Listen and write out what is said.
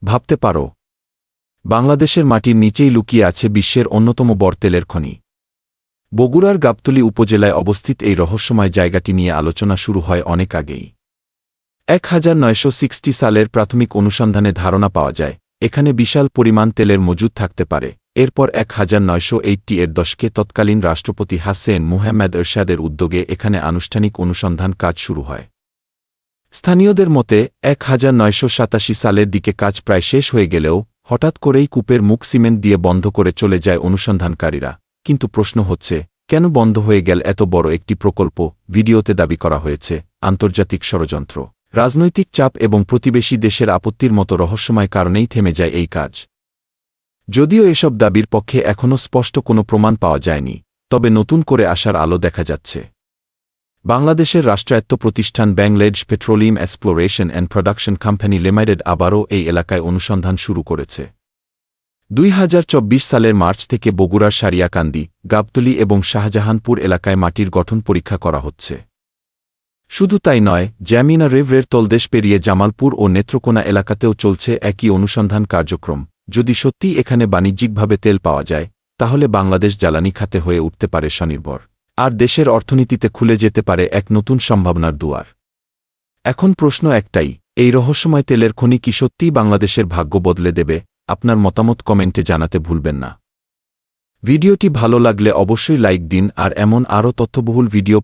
ভাবতে পারো, বাংলাদেশের মাটির নিচেই লুকিয়ে আছে বিশ্বের অন্যতম বড় তেলের খনি। বগুড়ার গাবতলী উপজেলায় অবস্থিত এই রহস্যময় জায়গাটি নিয়ে আলোচনা শুরু হয় অনেক আগেই। 1960 সালের প্রাথমিক অনুসন্ধানে ধারণা পাওয়া যায় এখানে বিশাল পরিমাণ তেলের মজুদ থাকতে পারে। এরপর 1980-এর দশকে তৎকালীন রাষ্ট্রপতি হাসেন মুহাম্মদ এরশাদের উদ্যোগে এখানে আনুষ্ঠানিক অনুসন্ধান কাজ শুরু হয়। স্থানীয়দের মতে 1987 সালের দিকে কাজ প্রায় শেষ হয়ে গেলেও হঠাৎ করেই কূপের মুখ সিমেন্ট দিয়ে বন্ধ করে চলে যায় অনুসন্ধানকারীরা। কিন্তু প্রশ্ন হচ্ছে, কেন বন্ধ হয়ে গেল এত বড় একটি প্রকল্প? ভিডিওতে দাবি করা হয়েছে আন্তর্জাতিক ষড়যন্ত্র, রাজনৈতিক চাপ এবং প্রতিবেশী দেশের আপত্তির মতো রহস্যময় কারণেই থেমে যায় এই কাজ। যদিও এসব দাবির পক্ষে এখনও স্পষ্ট কোনো প্রমাণ পাওয়া যায়নি, তবে নতুন করে আসার আলো দেখা যাচ্ছে। বাংলাদেশের রাষ্ট্রায়ত্ত প্রতিষ্ঠান Bangladesh petroleum exploration and production company limited আবারও এই এলাকায় অনুসন্ধান শুরু করেছে। 2024 সালের মার্চ থেকে বগুড়ার সারিয়াকান্দি, গাবতলী এবং শাহজাহানপুর এলাকায় মাটির গঠন পরীক্ষা করা হচ্ছে। শুধু তাই নয়, যমুনা রিভারের তলদেশ পেরিয়ে জামালপুর ও নেত্রকোনা এলাকাতেও চলছে একই অনুসন্ধান কার্যক্রম। যদি সত্যিই এখানে বাণিজ্যিকভাবে তেল পাওয়া যায়, তাহলে বাংলাদেশ জ্বালানি খাতে হয়ে উঠতে পারে স্বনির্ভর, আর দেশের অর্থনীতিতে খুলে যেতে পারে এক নতুন সম্ভাবনার দুয়ার। এখন প্রশ্ন একটাই, এই রহস্যময় তেলের খনি কি সত্যিই বাংলাদেশের ভাগ্য বদলে দেবে? আপনার মতামত কমেন্টে জানাতে ভুলবেন না। ভিডিওটি ভালো লাগলে অবশ্যই লাইক দিন, আর এমন আরও তথ্যবহুল ভিডিও